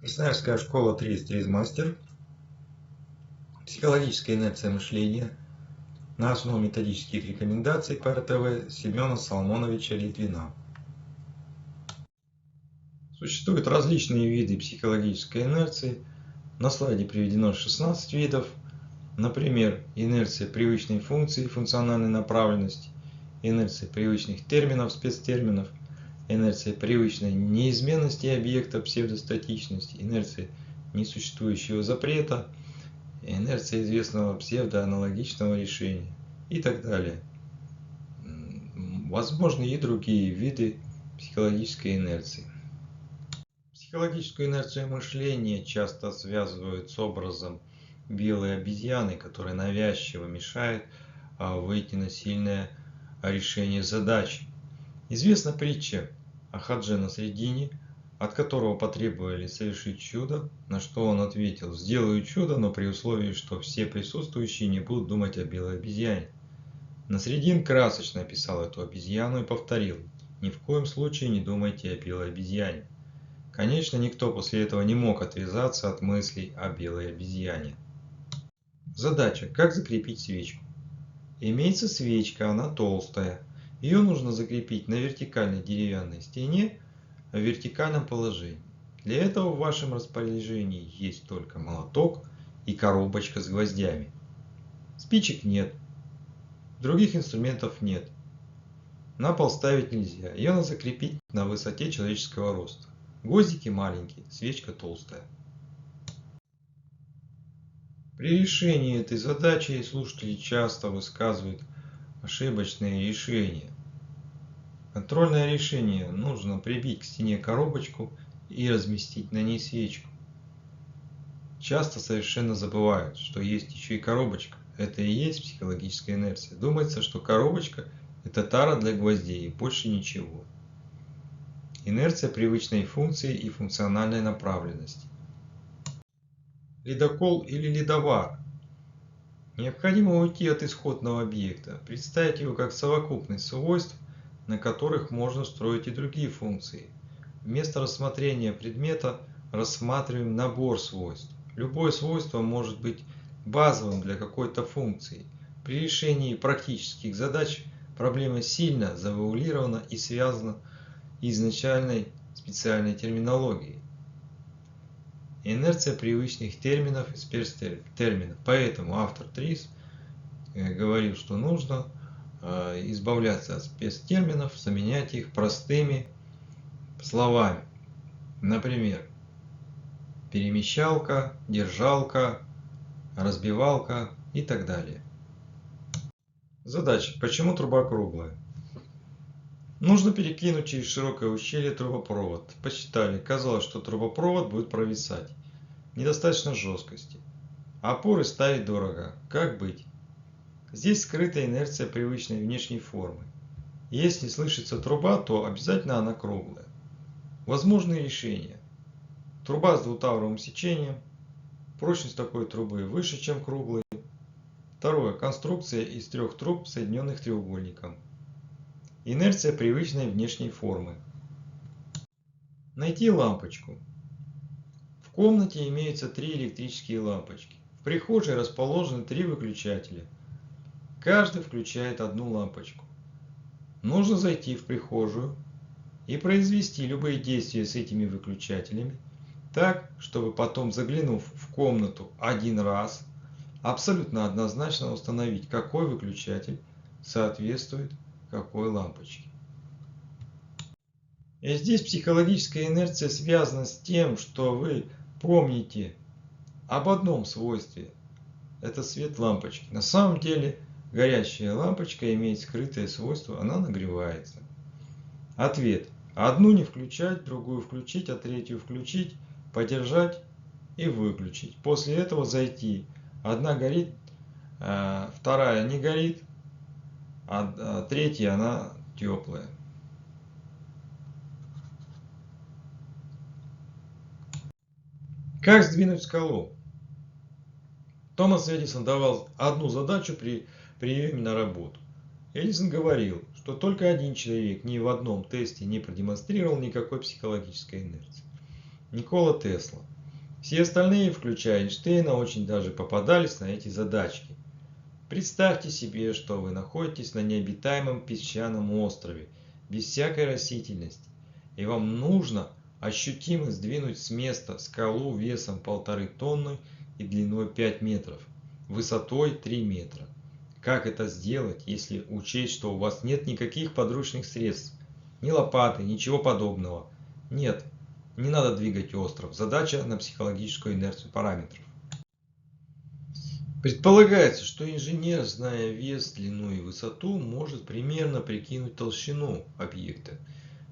Красноярская школа 3 мастер. Психологическая инерция мышления на основе методических рекомендаций по РТВ Семена Соломоновича Литвина. Существуют различные виды психологической инерции. На слайде приведено 16 видов. Например, инерция привычной функции, функциональной направленности, инерция привычных терминов, спецтерминов, инерция привычной неизменности объекта, псевдостатичности, инерция несуществующего запрета, инерция известного псевдоаналогичного решения и так далее. Возможны и другие виды психологической инерции. Психологическую инерцию мышления часто связывают с образом белой обезьяны, которая навязчиво мешает выйти на сильное решение задачи. Известна притча о хадже на средине, от которого потребовали совершить чудо, на что он ответил: «Сделаю чудо, но при условии, что все присутствующие не будут думать о белой обезьяне». Насредин красочно описал эту обезьяну и повторил: «Ни в коем случае не думайте о белой обезьяне». Конечно, никто после этого не мог отвязаться от мыслей о белой обезьяне. Задача: как закрепить свечку? Имеется свечка, она толстая. Ее нужно закрепить на вертикальной деревянной стене в вертикальном положении. Для этого в вашем распоряжении есть только молоток и коробочка с гвоздями. Спичек нет, других инструментов нет. На пол ставить нельзя, ее надо закрепить на высоте человеческого роста. Гвоздики маленькие, свечка толстая. При решении этой задачи слушатели часто высказывают ошибочные решения. Контрольное решение: нужно прибить к стене коробочку и разместить на ней свечку. Часто совершенно забывают, что есть еще и коробочка. Это и есть психологическая инерция. Думается, что коробочка – это тара для гвоздей и больше ничего. Инерция привычной функции и функциональной направленности. Ледокол или ледовар. Необходимо уйти от исходного объекта, представить его как совокупность свойств, на которых можно строить и другие функции. Вместо рассмотрения предмета рассматриваем набор свойств. Любое свойство может быть базовым для какой-то функции. При решении практических задач проблема сильно завуалирована и связана изначальной специальной терминологией. Инерция привычных терминов и спецтерминов. Поэтому автор ТРИЗ говорил, что нужно избавляться от спецтерминов, заменять их простыми словами. Например, перемещалка, держалка, разбивалка и так далее. Задача: почему труба круглая? Нужно перекинуть через широкое ущелье трубопровод. Посчитали, казалось, что трубопровод будет провисать. Недостаточно жесткости. Опоры ставить дорого. Как быть? Здесь скрыта инерция привычной внешней формы. Если слышится труба, то обязательно она круглая. Возможные решения: труба с двутавровым сечением. Прочность такой трубы выше, чем круглой. Второе. Конструкция из 3 труб, соединенных треугольником. Инерция привычной внешней формы. Найти лампочку. В комнате имеются 3 электрические лампочки. В прихожей расположены 3 выключателя. Каждый включает одну лампочку. Нужно зайти в прихожую и произвести любые действия с этими выключателями так, чтобы потом, заглянув в комнату один раз, абсолютно однозначно установить, какой выключатель соответствует какой лампочке. И здесь психологическая инерция связана с тем, что вы помните об одном свойстве. Это свет лампочки. На самом деле горящая лампочка имеет скрытое свойство, она нагревается. Ответ: одну не включать, другую включить, а третью включить, подержать и выключить. После этого зайти. Одна горит, вторая не горит, а третья она теплая. Как сдвинуть скалу? Томас Эдисон давал одну задачу при приеме на работу. Эдисон говорил, что только один человек ни в одном тесте не продемонстрировал никакой психологической инерции. Никола Тесла. Все остальные, включая Эйнштейна, очень даже попадались на эти задачки. Представьте себе, что вы находитесь на необитаемом песчаном острове, без всякой растительности, и вам нужно ощутимо сдвинуть с места скалу весом 1,5 тонны и длиной 5 метров, высотой 3 метра. Как это сделать, если учесть, что у вас нет никаких подручных средств, ни лопаты, ничего подобного? Нет, не надо двигать остров, задача на психологическую инерцию параметров. Предполагается, что инженер, зная вес, длину и высоту, может примерно прикинуть толщину объекта.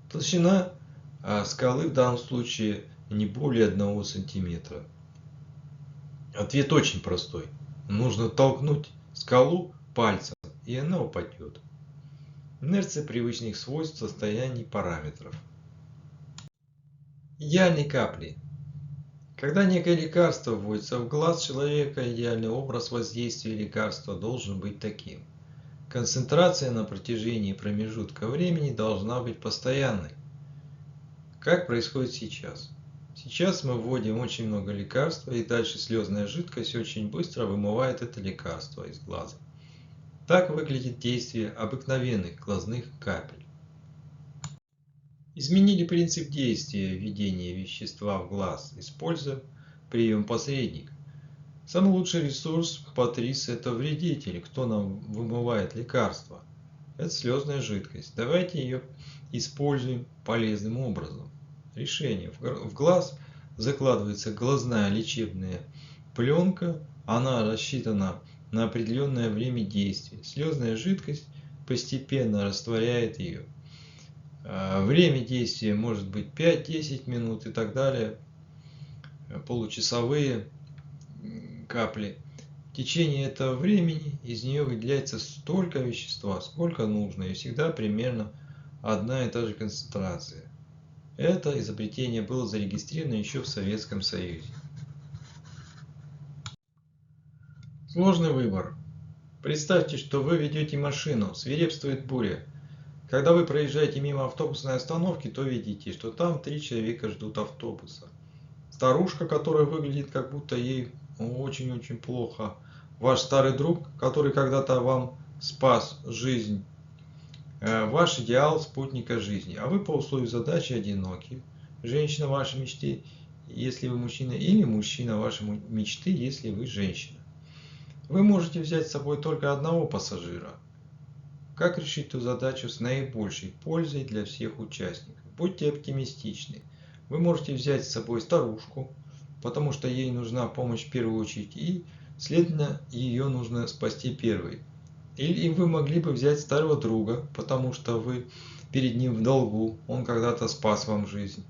Толщина скалы в данном случае не более 1 сантиметра. Ответ очень простой. Нужно толкнуть скалу пальцем, и она упадет. Инерция привычных свойств состояний параметров. Идеальные капли. Когда некое лекарство вводится в глаз человека, идеальный образ воздействия лекарства должен быть таким. Концентрация на протяжении промежутка времени должна быть постоянной. Как происходит сейчас? Сейчас мы вводим очень много лекарства, и дальше слезная жидкость очень быстро вымывает это лекарство из глаза. Так выглядит действие обыкновенных глазных капель. Изменили принцип действия введения вещества в глаз, используя прием-посредник. Самый лучший ресурс ПА-30 – это вредитель. Кто нам вымывает лекарства? Это слезная жидкость. Давайте ее используем полезным образом. Решение. В глаз закладывается глазная лечебная пленка. Она рассчитана на определенное время действия. Слезная жидкость постепенно растворяет ее. Время действия может быть 5-10 минут и так далее. Получасовые капли. В течение этого времени из нее выделяется столько вещества, сколько нужно, и всегда примерно одна и та же концентрация. Это изобретение было зарегистрировано еще в Советском Союзе. Сложный выбор. Представьте, что вы ведете машину, свирепствует буря. Когда вы проезжаете мимо автобусной остановки, то видите, что там 3 человека ждут автобуса. Старушка, которая выглядит, как будто ей очень-очень плохо. Ваш старый друг, который когда-то вам спас жизнь. Ваш идеал спутника жизни. А вы по условию задачи одиноки. Женщина вашей мечты, если вы мужчина, или мужчина вашей мечты, если вы женщина. Вы можете взять с собой только одного пассажира. Как решить ту задачу с наибольшей пользой для всех участников? Будьте оптимистичны. Вы можете взять с собой старушку, потому что ей нужна помощь в первую очередь, и, следовательно, ее нужно спасти первой. Или вы могли бы взять старого друга, потому что вы перед ним в долгу, он когда-то спас вам жизнь.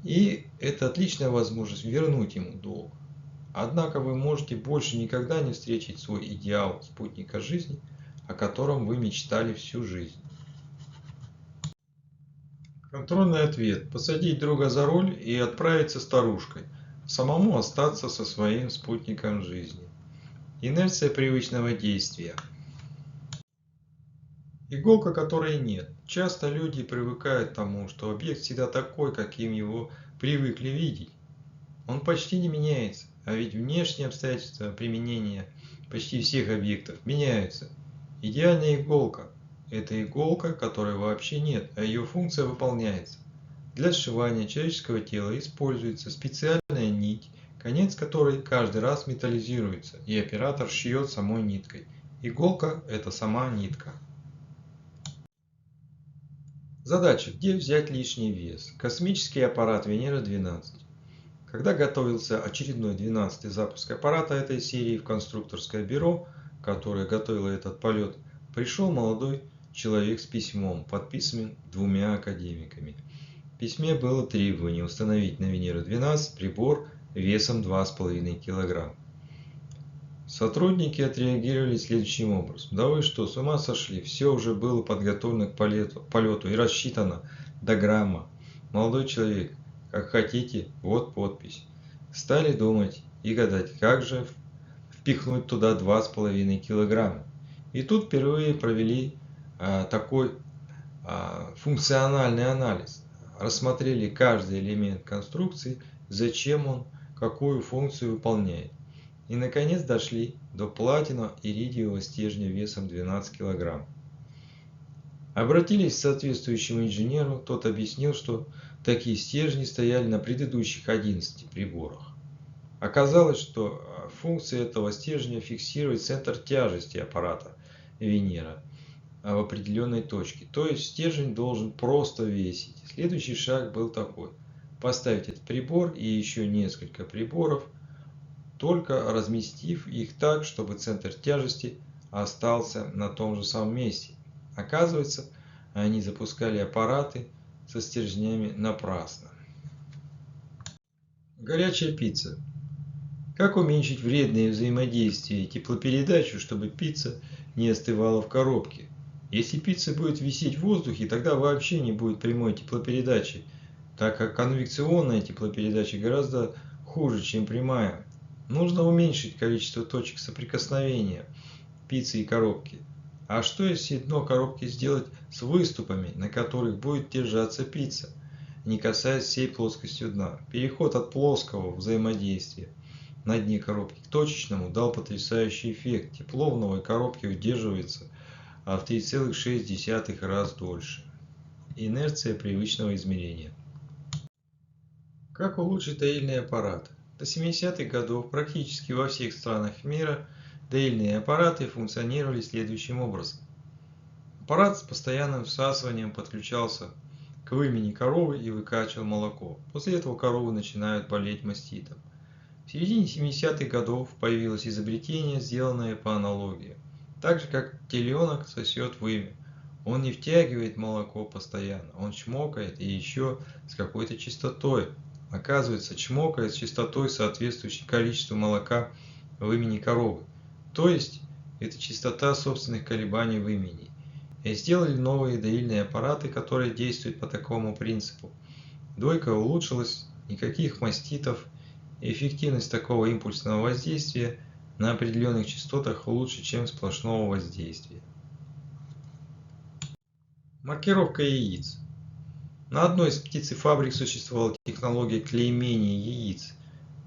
И это отличная возможность вернуть ему долг. Однако вы можете больше никогда не встретить свой идеал спутника жизни, о котором вы мечтали всю жизнь. Контрольный ответ. Посадить друга за руль и отправиться старушкой. Самому остаться со своим спутником жизни. Инерция привычного действия. Иголка, которой нет. Часто люди привыкают к тому, что объект всегда такой, каким его привыкли видеть. Он почти не меняется, а ведь внешние обстоятельства применения почти всех объектов меняются. Идеальная иголка – это иголка, которой вообще нет, а ее функция выполняется. Для сшивания человеческого тела используется специальная нить, конец которой каждый раз металлизируется, и оператор шьет самой ниткой. Иголка – это сама нитка. Задача: где взять лишний вес? Космический аппарат Венера-12. Когда готовился очередной 12-й запуск аппарата этой серии в конструкторское бюро, которое готовило этот полет, пришел молодой человек с письмом, подписанным 2 академиками. В письме было требование установить на Венеру-12 прибор весом 2,5 кг. Сотрудники отреагировали следующим образом. Да вы что, с ума сошли? Все уже было подготовлено к полету и рассчитано до грамма. Молодой человек, как хотите, вот подпись. Стали думать и гадать, как же впихнуть туда 2,5 килограмма. И тут впервые провели такой функциональный анализ. Рассмотрели каждый элемент конструкции, зачем он, какую функцию выполняет. И наконец дошли до платиново-иридиевого стержня весом 12 кг. Обратились к соответствующему инженеру, тот объяснил, что такие стержни стояли на предыдущих 11 приборах. Оказалось, что функция этого стержня фиксировать центр тяжести аппарата Венера в определенной точке. То есть стержень должен просто весить. Следующий шаг был такой: поставить этот прибор и еще несколько приборов, только разместив их так, чтобы центр тяжести остался на том же самом месте. Оказывается, они запускали аппараты со стержнями напрасно. Горячая пицца. Как уменьшить вредные взаимодействия и теплопередачу, чтобы пицца не остывала в коробке? Если пицца будет висеть в воздухе, тогда вообще не будет прямой теплопередачи, так как конвекционная теплопередача гораздо хуже, чем прямая. Нужно уменьшить количество точек соприкосновения пиццы и коробки. А что если дно коробки сделать с выступами, на которых будет держаться пицца, не касаясь всей плоскости дна? Переход от плоского взаимодействия на дне коробки к точечному дал потрясающий эффект. Тепло в новой коробке удерживается в 3,6 раз дольше. Инерция привычного измерения. Как улучшить доильный аппарат? До 70-х годов практически во всех странах мира доильные аппараты функционировали следующим образом. Аппарат с постоянным всасыванием подключался к вымени коровы и выкачивал молоко. После этого коровы начинают болеть маститом. В середине 70-х годов появилось изобретение, сделанное по аналогии. Так же, как теленок сосет вымя. Он не втягивает молоко постоянно, он чмокает, и еще с какой-то частотой. Оказывается, чмокает с частотой, соответствующей количеству молока в вымени коровы. То есть, это частота собственных колебаний выменей. И сделали новые доильные аппараты, которые действуют по такому принципу. Дойка улучшилась, никаких маститов. Эффективность такого импульсного воздействия на определенных частотах лучше, чем сплошного воздействия. Маркировка яиц. На одной из птицефабрик существовала технология клеймения яиц.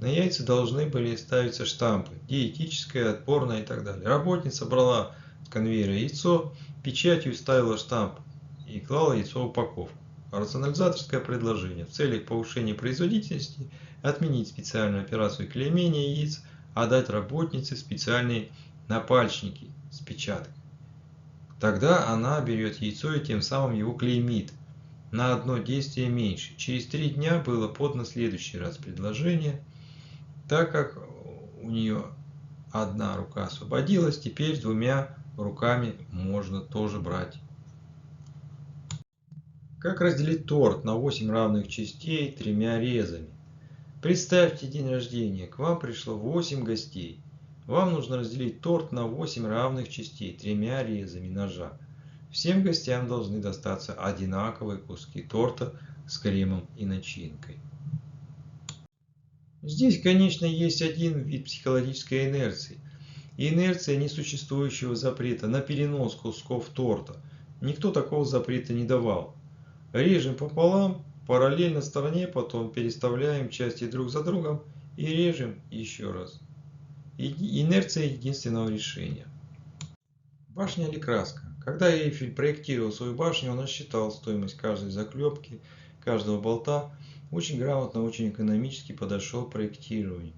На яйца должны были ставиться штампы: диетическое, отборное и так далее. Работница брала с конвейера яйцо, печатью ставила штамп и клала яйцо в упаковку. Рационализаторское предложение: в целях повышения производительности отменить специальную операцию клеймения яиц, а дать работнице специальные напальчники с печаткой. Тогда она берет яйцо и тем самым его клеймит. На одно действие меньше. Через 3 дня было подано следующий раз предложение. Так как у нее одна рука освободилась, теперь 2 руками можно тоже брать. Как разделить торт на 8 равных частей 3 резами? Представьте день рождения, к вам пришло 8 гостей. Вам нужно разделить торт на 8 равных частей 3 резами ножа. Всем гостям должны достаться одинаковые куски торта с кремом и начинкой. Здесь, конечно, есть один вид психологической инерции. Инерция несуществующего запрета на перенос кусков торта. Никто такого запрета не давал. Режем пополам, параллельно стороне, потом переставляем части друг за другом и режем еще раз. Инерция единственного решения. Башня или краска? Когда Эйфель проектировал свою башню, он рассчитал стоимость каждой заклепки, каждого болта. Очень грамотно, очень экономически подошел к проектированию.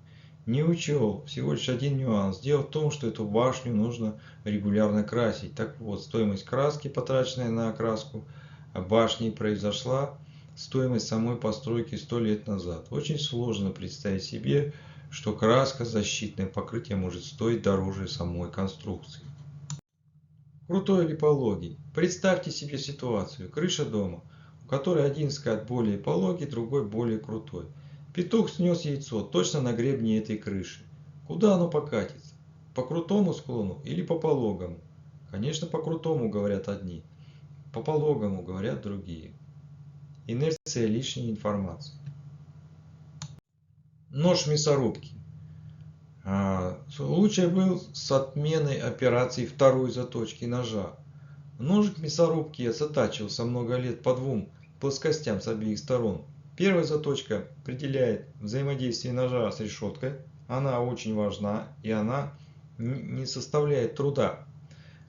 Не учел всего лишь один нюанс. Дело в том, что эту башню нужно регулярно красить. Так вот, стоимость краски, потраченная на окраску башни, произошла стоимость самой постройки 100 лет назад. Очень сложно представить себе, что краска, защитное покрытие может стоить дороже самой конструкции. Крутой или пологий? Представьте себе ситуацию. Крыша дома, у которой один скат более пологий, другой более крутой. Петух снес яйцо точно на гребне этой крыши. Куда оно покатится? По крутому склону или по пологому? Конечно, по крутому, говорят одни. По пологому, говорят другие. Инерция лишней информации. Нож мясорубки. Случай был с отменой операции второй заточки ножа. Ножик мясорубки затачивался много лет по 2 плоскостям с обеих сторон. Первая заточка определяет взаимодействие ножа с решеткой. Она очень важна и она не составляет труда,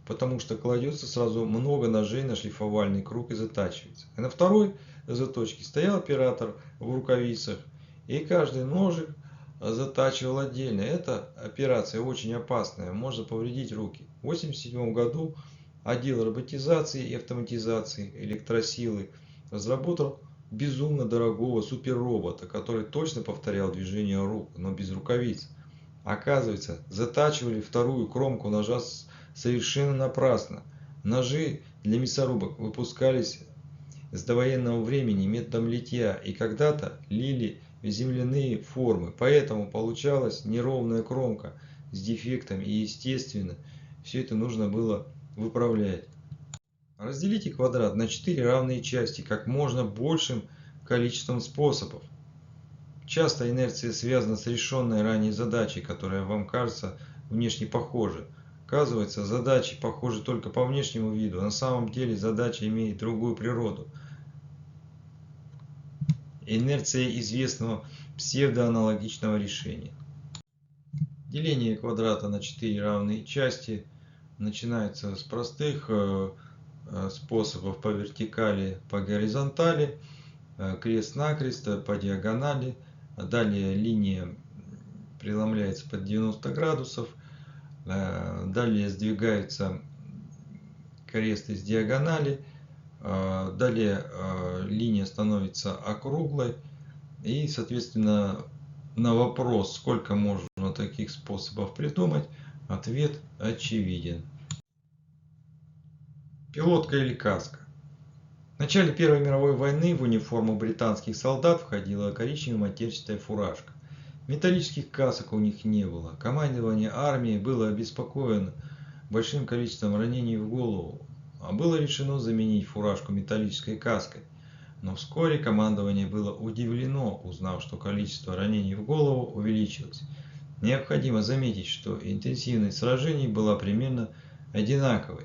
потому что кладется сразу много ножей на шлифовальный круг и затачивается. И на второй заточке стоял оператор в рукавицах, и каждый ножик затачивал отдельно. Эта операция очень опасная, может повредить руки. В 1987 году отдел роботизации и автоматизации электросилы разработал безумно дорогого суперробота, который точно повторял движения рук, но без рукавиц. Оказывается, затачивали вторую кромку ножа совершенно напрасно. Ножи для мясорубок выпускались с довоенного времени методом литья и когда-то лили в земляные формы, поэтому получалась неровная кромка с дефектами и естественно все это нужно было выправлять. Разделите квадрат на 4 равные части как можно большим количеством способов. Часто инерция связана с решенной ранее задачей, которая вам кажется внешне похожей. Оказывается, задачи похожи только по внешнему виду, а на самом деле задача имеет другую природу. Инерция известного псевдоаналогичного решения. Деление квадрата на 4 равные части начинается с простых способов по вертикали, по горизонтали, крест-накрест, по диагонали. Далее линия преломляется под 90 градусов. Далее сдвигается крест из диагонали. Далее линия становится округлой. И, соответственно, на вопрос, сколько можно таких способов придумать, ответ очевиден. Пилотка или каска. В начале Первой мировой войны в униформу британских солдат входила коричневая матерчатая фуражка. Металлических касок у них не было. Командование армии было обеспокоено большим количеством ранений в голову, а было решено заменить фуражку металлической каской. Но вскоре командование было удивлено, узнав, что количество ранений в голову увеличилось. Необходимо заметить, что интенсивность сражений была примерно одинаковой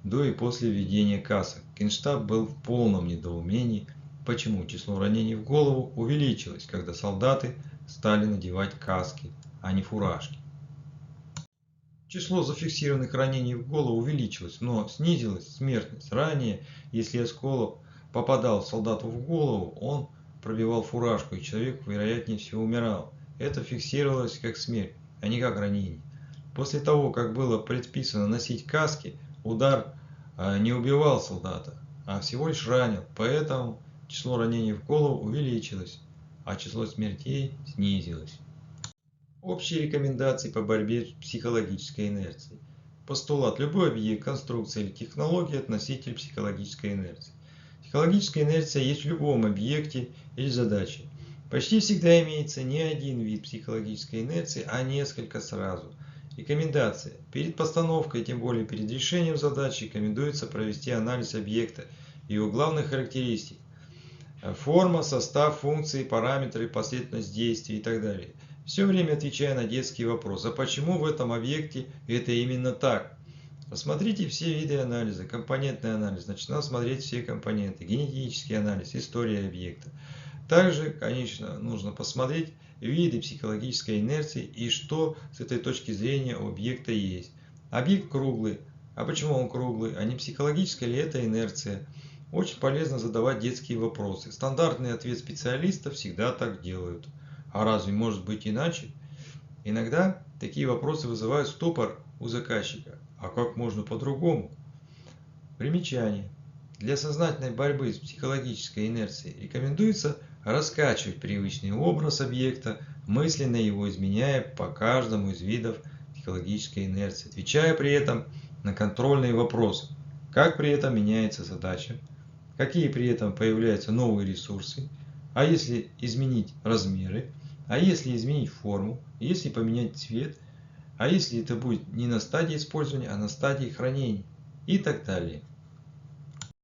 до и после введения касок. Генштаб был в полном недоумении, почему число ранений в голову увеличилось, когда солдаты стали надевать каски, а не фуражки. Число зафиксированных ранений в голову увеличилось, но снизилась смертность. Ранее, если осколок попадал солдату в голову, он пробивал фуражку, и человек, вероятнее всего, умирал. Это фиксировалось как смерть, а не как ранение. После того, как было предписано носить каски, удар не убивал солдата, а всего лишь ранил, поэтому число ранений в голову увеличилось, а число смертей снизилось. Общие рекомендации по борьбе с психологической инерцией. Постулат: любой объект, конструкция или технология – относитель психологической инерции. Психологическая инерция есть в любом объекте или задаче. Почти всегда имеется не один вид психологической инерции, а несколько сразу. Рекомендация. Перед постановкой, тем более перед решением задачи, рекомендуется провести анализ объекта и его главных характеристик. Форма, состав, функции, параметры, последовательность действий и так далее. Все время отвечая на детский вопрос: а почему в этом объекте это именно так? Посмотрите все виды анализа. Компонентный анализ, значит, надо смотреть все компоненты. Генетический анализ, история объекта. Также, конечно, нужно посмотреть виды психологической инерции и что с этой точки зрения у объекта есть. Объект круглый. А почему он круглый? А не психологическая ли это инерция? Очень полезно задавать детские вопросы. Стандартный ответ специалистов всегда так делают. А разве может быть иначе? Иногда такие вопросы вызывают ступор у заказчика. А как можно по-другому? Примечание. Для сознательной борьбы с психологической инерцией рекомендуется раскачивать привычный образ объекта, мысленно его изменяя по каждому из видов психологической инерции, отвечая при этом на контрольные вопросы. Как при этом меняется задача? Какие при этом появляются новые ресурсы? А если изменить размеры? А если изменить форму? Если поменять цвет? А если это будет не на стадии использования, а на стадии хранения? И так далее.